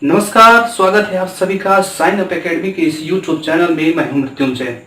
नमस्कार, स्वागत है आप सभी का साइन अप एकेडमी के इस यूट्यूब चैनल में। मैं हूं मृत्युंजय।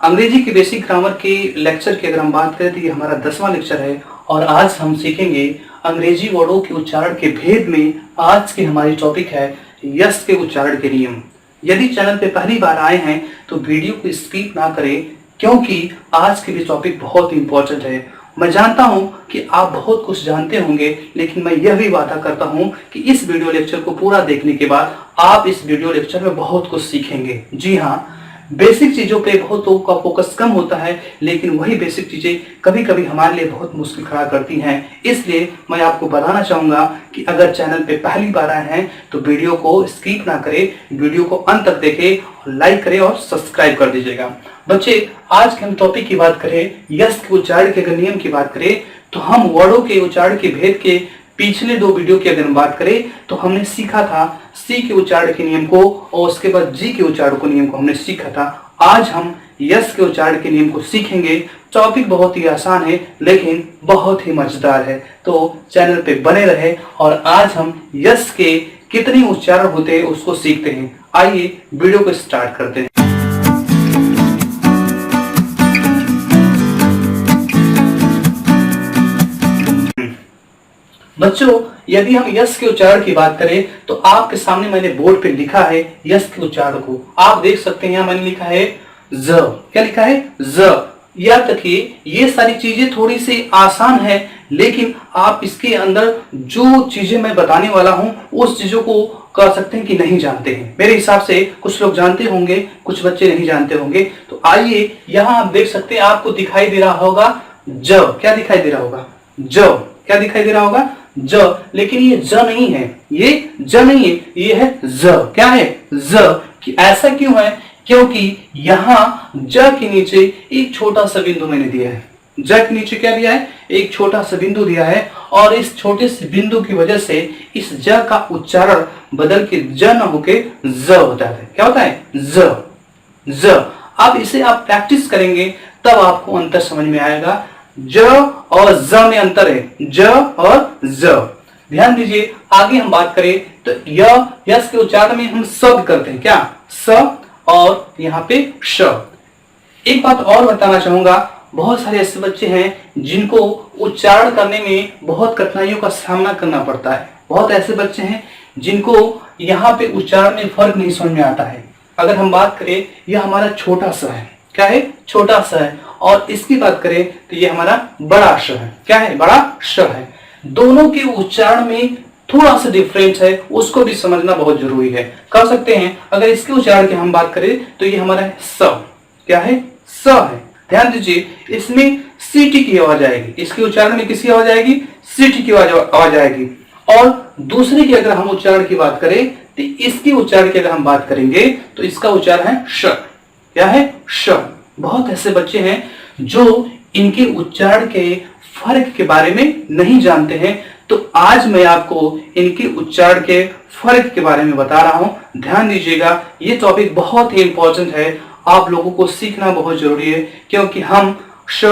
अंग्रेजी के बेसिक ग्रामर के लेक्चर की अगर हम बात करें तो ये हमारा 10वां लेक्चर है और आज हम सीखेंगे अंग्रेजी वर्डों के उच्चारण के भेद में। आज की हमारी टॉपिक है यस के उच्चारण के नियम। यदि चैनल पे पहली बार आए हैं तो वीडियो को स्किप ना करें, क्योंकि आज के लिए टॉपिक बहुत इंपॉर्टेंट है। मैं जानता हूं कि आप बहुत कुछ जानते होंगे, लेकिन मैं यह भी वादा करता हूं कि इस वीडियो लेक्चर को पूरा देखने के बाद आप इस वीडियो लेक्चर में बहुत कुछ सीखेंगे। जी हाँ, बेसिक चीजों पे बहुत लोगों का फोकस कम होता है, लेकिन वही बेसिक चीजें कभी कभी हमारे लिए बहुत मुश्किल खड़ा करती हैं। इसलिए मैं आपको बताना चाहूंगा कि अगर चैनल पे पहली बार आए हैं तो वीडियो को स्किप ना करें, वीडियो को अंत तक देखें, लाइक करें और सब्सक्राइब कर दीजिएगा। बच्चे, आज के हम टॉपिक की बात करें, यस के उच्चारण के अगर नियम की बात करें तो हम वर्डों के उच्चारण के भेद के पिछले 2 वीडियो की अगर हम बात करें तो हमने सीखा था सी के उच्चारण के नियम को और उसके बाद जी के उच्चारण के नियम को हमने सीखा था। आज हम यस के उच्चारण के नियम को सीखेंगे। टॉपिक बहुत ही आसान है लेकिन बहुत ही मजेदार है, तो चैनल पे बने रहे और आज हम यस के कितने उच्चारण होते हैं उसको सीखते हैं। आइए वीडियो को स्टार्ट करते हैं। बच्चों, यदि हम यस के उच्चारण की बात करें तो आपके सामने मैंने बोर्ड पे लिखा है यस के उच्चारण को। आप देख सकते हैं, मैंने लिखा है ज। क्या लिखा है? ज। याद रखिए, ये सारी चीजें थोड़ी सी आसान है, लेकिन आप इसके अंदर जो चीजें मैं बताने वाला हूं उस चीजों को कह सकते हैं कि नहीं जानते हैं। मेरे हिसाब से कुछ लोग जानते होंगे, कुछ बच्चे नहीं जानते होंगे। तो आइए, यहां आप देख सकते हैं, आपको दिखाई दे रहा होगा ज। क्या दिखाई दे रहा होगा? ज। क्या दिखाई दे रहा होगा? ज। लेकिन ये ज नहीं है, ये ज नहीं है, ये है ज। क्या है? ज। कि ऐसा क्यों है? क्योंकि यहां ज के नीचे एक छोटा सा बिंदु मैंने दिया है। ज के नीचे क्या दिया है? एक छोटा सा बिंदु दिया है और इस छोटे से बिंदु की वजह से इस ज का उच्चारण बदल के ज न होके ज होता है। क्या होता है? ज। ज। अब इसे आप प्रैक्टिस करेंगे तब आपको अंतर समझ में आएगा। ज और ज में अंतर है, ज और ज। ध्यान दीजिए, आगे हम बात करें तो यस के उच्चारण में हम शब्द करते हैं। क्या? स और यहाँ पे श। एक बात और बताना चाहूंगा, बहुत सारे ऐसे बच्चे हैं जिनको उच्चारण करने में बहुत कठिनाइयों का सामना करना पड़ता है। बहुत ऐसे बच्चे हैं जिनको यहाँ पे उच्चारण में फर्क नहीं समझ में आता है। अगर हम बात करें, यह हमारा छोटा स है। क्या है? छोटा स है। और इसकी बात करें तो ये हमारा बड़ा श है। क्या है? बड़ा श है। दोनों के उच्चारण में थोड़ा सा डिफरेंस है, उसको भी समझना बहुत जरूरी है। कह सकते हैं, अगर इसके उच्चारण की हम बात करें तो ये हमारा है स। क्या है? स है। ध्यान दीजिए, इसमें सीटी की आवाज आएगी, इसके उच्चारण में किसकी आवाज आएगी? सीटी की आवाज आएगी। और दूसरे की अगर हम उच्चारण की बात करें तो इसके उच्चारण की अगर हम बात करेंगे तो इसका उच्चारण है श। क्या है? श। बहुत ऐसे बच्चे हैं जो इनके उच्चारण के फर्क के बारे में नहीं जानते हैं, तो आज मैं आपको इनके उच्चारण के फर्क के बारे में बता रहा हूं। ध्यान दीजिएगा, ये टॉपिक बहुत ही इंपॉर्टेंट है, आप लोगों को सीखना बहुत जरूरी है, क्योंकि हम श,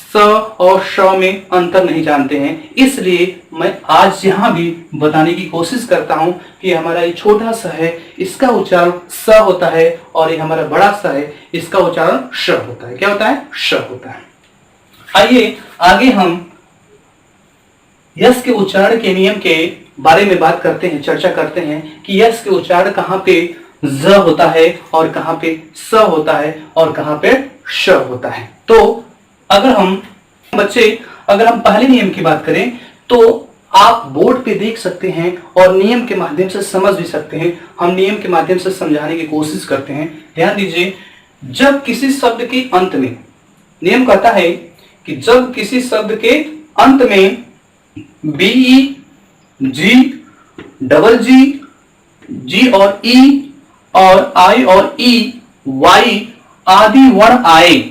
स और श में अंतर नहीं जानते हैं। इसलिए मैं आज यहां भी बताने की कोशिश करता हूं कि हमारा ये छोटा सा है, इसका उच्चारण स होता है, और ये हमारा बड़ा सा है, इसका उच्चारण श होता है। क्या होता है? श होता है। आइए आगे हम यस के उच्चारण के नियम के बारे में बात करते हैं, चर्चा करते हैं कि यस के उच्चारण कहां पे ज होता है और कहां पे स होता है और कहां पे श होता है। तो अगर हम पहले नियम की बात करें तो आप बोर्ड पे देख सकते हैं और नियम के माध्यम से समझ भी सकते हैं। हम नियम के माध्यम से समझाने की कोशिश करते हैं। ध्यान दीजिए, जब किसी शब्द के अंत में, नियम कहता है कि जब किसी शब्द के अंत में बीई, जी, डबल जी, जी और ई और आई और ई, वाई आदि वर्ण आए,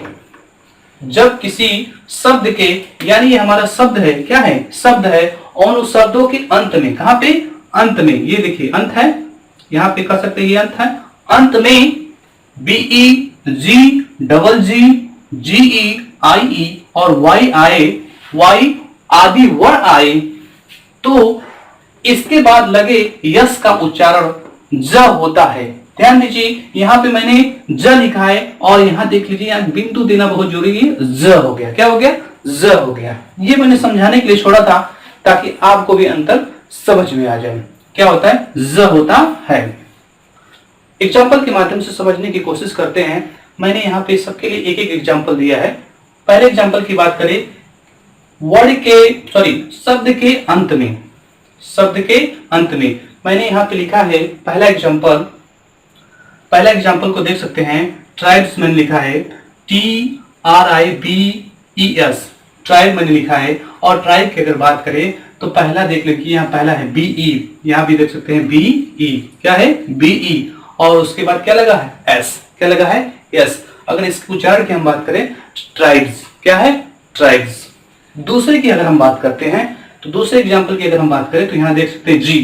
जब किसी शब्द के, यानी ये हमारा शब्द है, क्या है? शब्द है, और उस शब्दों के अंत में, कहां पे? अंत में, ये देखिए अंत है, यहां पे कह सकते हैं ये अंत है, अंत में B E, G, double G, G E, I E और वाई आए, वाई आदि वर्ण आए, तो इसके बाद लगे यस का उच्चारण ज होता है। ध्यान दीजिए यहाँ पे मैंने ज लिखा है और यहाँ देख लीजिए यहाँ बिंदु देना बहुत जरूरी है, ज हो गया। क्या हो गया? ज हो गया। ये मैंने समझाने के लिए छोड़ा था ताकि आपको भी अंतर समझ में आ जाए। क्या होता है? ज होता है। एग्जाम्पल के माध्यम से समझने की कोशिश करते हैं। मैंने यहाँ पे सबके लिए एक एक एग्जाम्पल दिया है। पहले एग्जाम्पल की बात करें, शब्द के अंत में, शब्द के अंत में मैंने यहाँ पे लिखा है पहला एग्जाम्पल को देख सकते हैं। ट्राइब्स मैंने लिखा है TRIBES, ट्राइब मैंने लिखा है। और ट्राइब की अगर बात करें तो पहला देख लीजिए, यहाँ पहला है BE, यहाँ भी देख सकते हैं BE। क्या है? BE। और उसके बाद क्या लगा है? S। क्या लगा है? S। अगर इसके उच्चारण की हम बात करें, ट्राइब्स। क्या है? ट्राइब्स। दूसरे की अगर हम बात करते हैं तो दूसरे एग्जाम्पल की अगर हम बात करें तो यहाँ देख सकते हैं G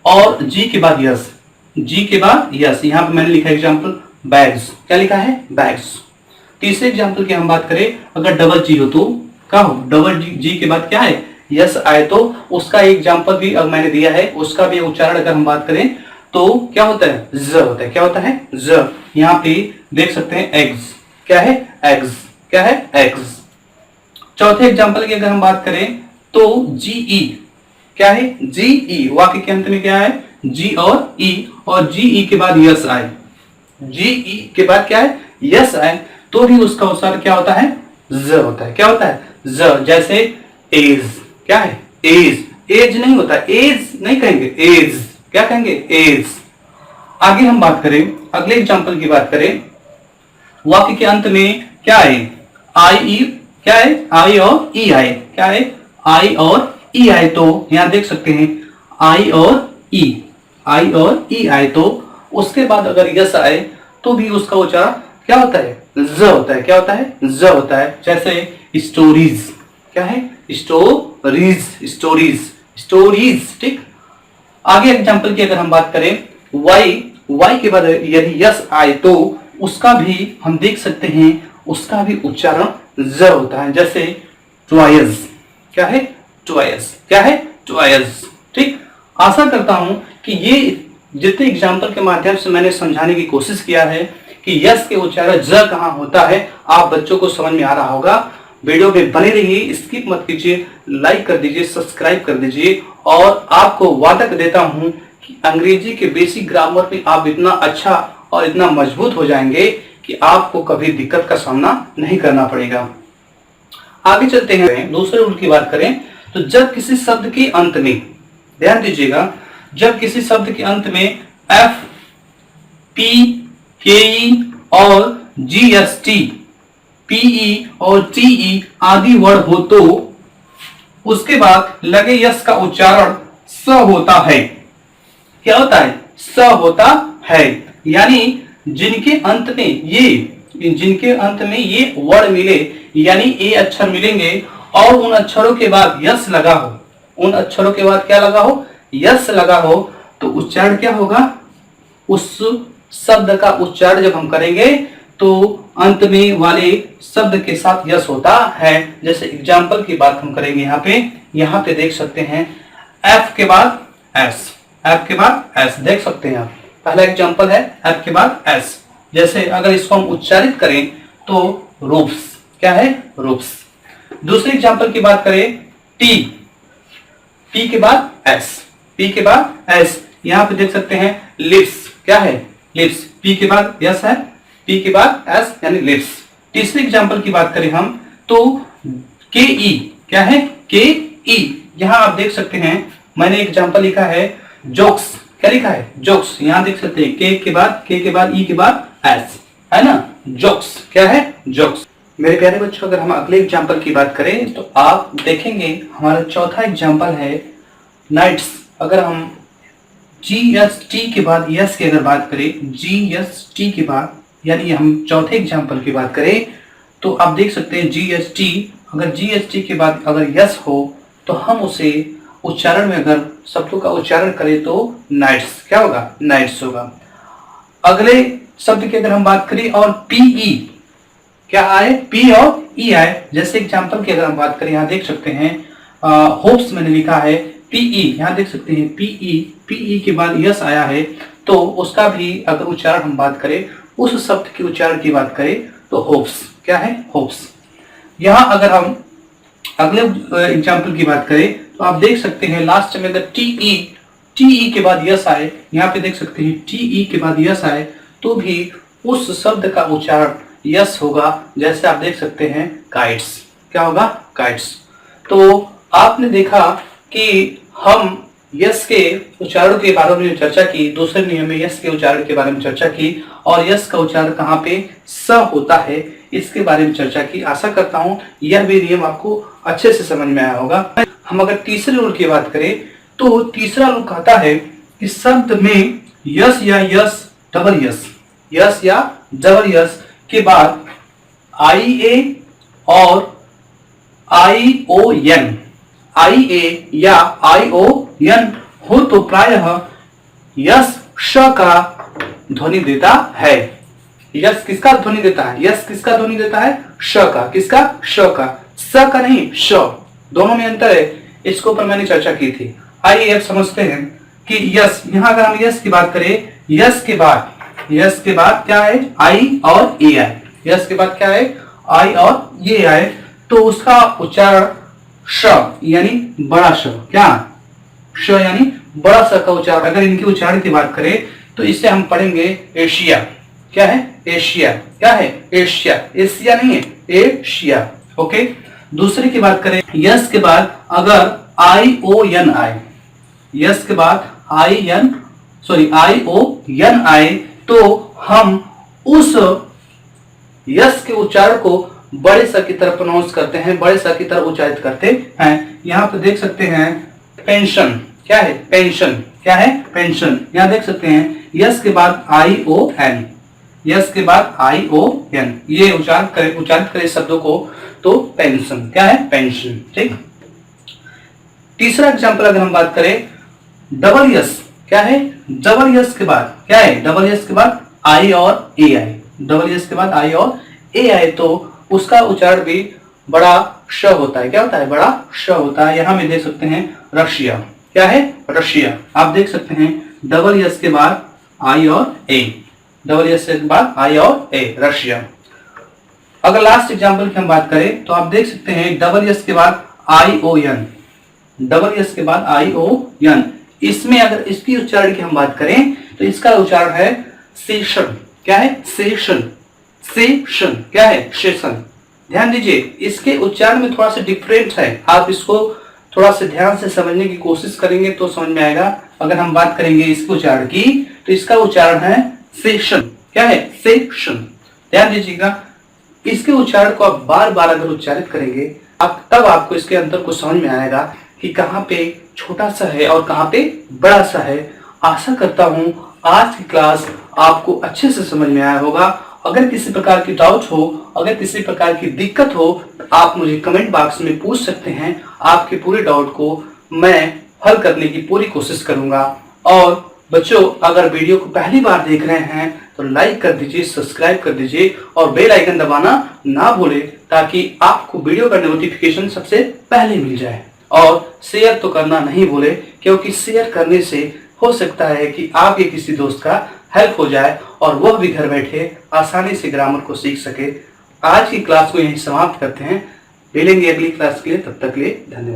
और G के बाद यस, G के बाद यस। यहाँ पे मैंने लिखा एग्जाम्पल बैग्स। क्या लिखा है? बैग्स। तीसरे एग्जाम्पल की हम बात करें, अगर डबल G हो तो क्या हो? डबल G के बाद क्या है? यस आए तो उसका एग्जाम्पल भी मैंने दिया है, उसका भी उच्चारण अगर हम बात करें तो क्या होता है? ज होता है। क्या होता है? ज। यहाँ पे देख सकते हैं एग्स। क्या है? एग्स। क्या है? एग्स। चौथे एग्जाम्पल की अगर हम बात करें तो GE। क्या है? GE। वाक्य के अंत में क्या है? G और E, और GE के बाद यस आए, GE के बाद क्या है? यस आए तो भी उसका उच्चारण क्या होता है? ज होता है। क्या होता है? ज। जैसे एज। क्या है? एज। एज नहीं होता, एज नहीं कहेंगे, एज। क्या कहेंगे? एज। आगे हम बात करें, अगले एग्जाम्पल की बात करें, वाक्य के अंत में क्या है? IE। क्या है? I और E आए। क्या है? I और E आए तो यहां देख सकते हैं I और E, I और E आए तो उसके बाद अगर यस आए तो भी उसका उच्चारण क्या होता है? ज होता है। क्या होता है? ज होता है। जैसे स्टोरीज। क्या है? Stories, stories, stories. ठीक। आगे एग्जाम्पल की अगर हम बात करें, Y के बाद यदि यस आए तो उसका भी हम देख सकते हैं, उसका भी उच्चारण ज होता है। जैसे ट्वाइस। क्या है? ट्वाइस। क्या है? ट्वाइस। ठीक। आशा करता हूं कि ये जितने एग्जाम्पल के माध्यम से मैंने समझाने की कोशिश किया है कि यस के उच्चारण ज कहां होता है, आप बच्चों को समझ में आ रहा होगा। वीडियो में बने रहिए, स्किप मत कीजिए, लाइक कर दीजिए, सब्सक्राइब कर दीजिए। और आपको वादा देता हूं कि अंग्रेजी के बेसिक ग्रामर में आप इतना अच्छा और इतना मजबूत हो जाएंगे कि आपको कभी दिक्कत का सामना नहीं करना पड़ेगा। आगे चलते हैं, दूसरे रूल की बात करें तो जब किसी शब्द के अंत में, ध्यान दीजिएगा, जब किसी शब्द के अंत में F, P, KE और GST, PE और TE आदि वर्ड हो तो उसके बाद लगे यस का उच्चारण स होता है। क्या होता है? स होता है। यानी जिनके अंत में ये वर्ड मिले, यानी ए अक्षर मिलेंगे और उन अक्षरों के बाद यस लगा हो, उन अक्षरों के बाद क्या लगा हो? यस लगा हो, तो उच्चारण क्या होगा? उस शब्द का उच्चारण जब हम करेंगे तो अंत में वाले शब्द के साथ यस होता है। जैसे एग्जाम्पल की बात हम करेंगे, यहाँ पे देख सकते हैं F के बाद S, F के बाद S देख सकते हैं आप। पहला एग्जाम्पल है F के बाद S। जैसे अगर इसको हम उच्चारित करें तो रूप्स। क्या है? रूप्स। दूसरे एग्जाम्पल की बात करें T के बाद S, P के बाद S। यहाँ पे देख सकते हैं लिप्स। क्या है? लिप्स। P के बाद यस है, P के बाद S यानी लिप्स। तीसरे एग्जाम्पल की बात करें हम तो KE। क्या है? KE। यहाँ आप देख सकते हैं मैंने एग्जाम्पल लिखा है जोक्स। क्या लिखा है? जोक्स। यहाँ देख सकते हैं K के बाद E के बाद S, है ना? जोक्स। क्या है? जोक्स। मेरे प्यारे बच्चों, अगर हम अगले एग्जाम्पल की बात करें तो आप देखेंगे हमारा चौथा एग्जाम्पल है नाइट्स। अगर हम GST के बाद यस की अगर बात करें, GST के बाद यानी हम चौथे एग्जाम्पल की बात करें तो आप देख सकते हैं GST, अगर GST के बाद अगर यस हो तो हम उसे उच्चारण में अगर शब्दों का उच्चारण करें तो नाइट्स। क्या होगा? नाइट्स होगा। अगले शब्द की अगर हम बात करें और PE, क्या आए? P और E आए। जैसे एग्जाम्पल की अगर हम बात करें, यहाँ देख सकते हैं होप्स मैंने लिखा है PE। यहाँ देख सकते हैं PE के बाद यस आया है तो उसका भी अगर उच्चारण हम बात करें, उस शब्द के उच्चारण की बात करें तो होप्स। क्या है? होप्स। यहां अगर हम अगले एग्जाम्पल की बात करें तो आप देख सकते हैं लास्ट में अगर टीई के बाद यस आए, यहाँ पे देख सकते हैं टीई के बाद यस आए तो भी उस शब्द का उच्चारण यस होगा। जैसे आप देख सकते हैं काइट्स। क्या होगा? काइट्स। तो आपने देखा कि हम यस के उच्चारण के बारे में चर्चा की, दूसरे नियम में यस के उच्चारण के बारे में चर्चा की, और यस का उच्चारण कहाँ पे स होता है इसके बारे में चर्चा की। आशा करता हूं यह भी नियम आपको अच्छे से समझ में आया होगा। हम अगर तीसरे रूल की बात करें तो तीसरा रूल कहता है कि शब्द में यस या यस डबल यस या डबल यस के बाद आई ए और ION, IA या ION हो तो प्रायः यस श का ध्वनि देता है। यस किसका ध्वनि देता है? यस किसका ध्वनि देता है? श का। किसका? श का। स का नहीं, श। दोनों में अंतर है, इसके ऊपर मैंने चर्चा की थी। आइए अब समझते हैं कि यस, यहां अगर हम यस की बात करें, यस के बाद क्या है? आई और ए आए। यस के बाद क्या है? आई और ये आए तो उसका उच्चारण श यानी बड़ा श। क्या? श यानी बड़ा स का उच्चारण। अगर इनके उच्चारण की बात करें तो इसे हम पढ़ेंगे एशिया। क्या है? एशिया। क्या है? एशिया। एशिया नहीं है, एशिया। ओके। दूसरे की बात करें, यस के बाद अगर ION आए, यस के बाद ION आए तो हम उस यस के उच्चारण को बड़े स की तरफ प्रोनाउंस करते हैं, बड़े स की तरफ उच्चारित करते हैं। यहाँ पे देख सकते हैं पेंशन। क्या है? पेंशन। क्या है? पेंशन। यहाँ देख सकते हैं यस के बाद ION, यस के बाद ION, ये उच्चारित करें शब्दों को तो पेंशन। क्या है? पेंशन। ठीक। तीसरा एग्जाम्पल अगर हम बात करें, डबल यस। क्या है? डबल यस के बाद क्या है? डबल यस के बाद आई और ए आए। डबल यस के बाद आई और ए आए तो उसका उच्चारण भी बड़ा श होता है। क्या होता है? बड़ा श होता है। यहां में देख सकते हैं रशिया। क्या है? रशिया। आप देख सकते हैं डबल यस के बाद आई और ए, डबल यस के बाद आई और ए, रशिया। अगर लास्ट एग्जाम्पल की हम बात करें तो आप देख सकते हैं डबल यस के बाद ION, डबल यस के बाद ION। इसमें अगर इसकी उच्चारण की हम बात करें तो इसका उच्चारण है सेशन। क्या है? सेशन। सेशन। क्या है? सेशन। ध्यान दीजिए, इसके उच्चारण में थोड़ा सा डिफरेंट है। आप इसको थोड़ा सा ध्यान से समझने की कोशिश करेंगे तो समझ में आएगा। अगर हम बात करेंगे इसके उच्चारण की तो इसका उच्चारण है सेशन। क्या है? सेशन। ध्यान दीजिएगा, इसके उच्चारण को आप बार बार अगर उच्चारित करेंगे तब आपको इसके अंतर को समझ में आएगा कि कहाँ पे छोटा सा है और कहाँ पे बड़ा सा है। आशा करता हूं आज की क्लास आपको अच्छे से समझ में आया होगा। अगर किसी प्रकार की डाउट हो, अगर किसी प्रकार की दिक्कत हो तो आप मुझे कमेंट बॉक्स में पूछ सकते हैं। आपके पूरे डाउट को मैं हल करने की पूरी कोशिश करूंगा। और बच्चों, अगर वीडियो को पहली बार देख रहे हैं तो लाइक कर दीजिए, सब्सक्राइब कर दीजिए और बेल आइकन दबाना ना भूलें ताकि आपको वीडियो का नोटिफिकेशन सबसे पहले मिल जाए। और शेयर तो करना नहीं भूले, क्योंकि शेयर करने से हो सकता है कि आपके किसी दोस्त का हेल्प हो जाए और वह भी घर बैठे आसानी से ग्रामर को सीख सके। आज की क्लास को यहीं समाप्त करते हैं। मिलेंगे अगली क्लास के लिए, तब तक के लिए धन्यवाद।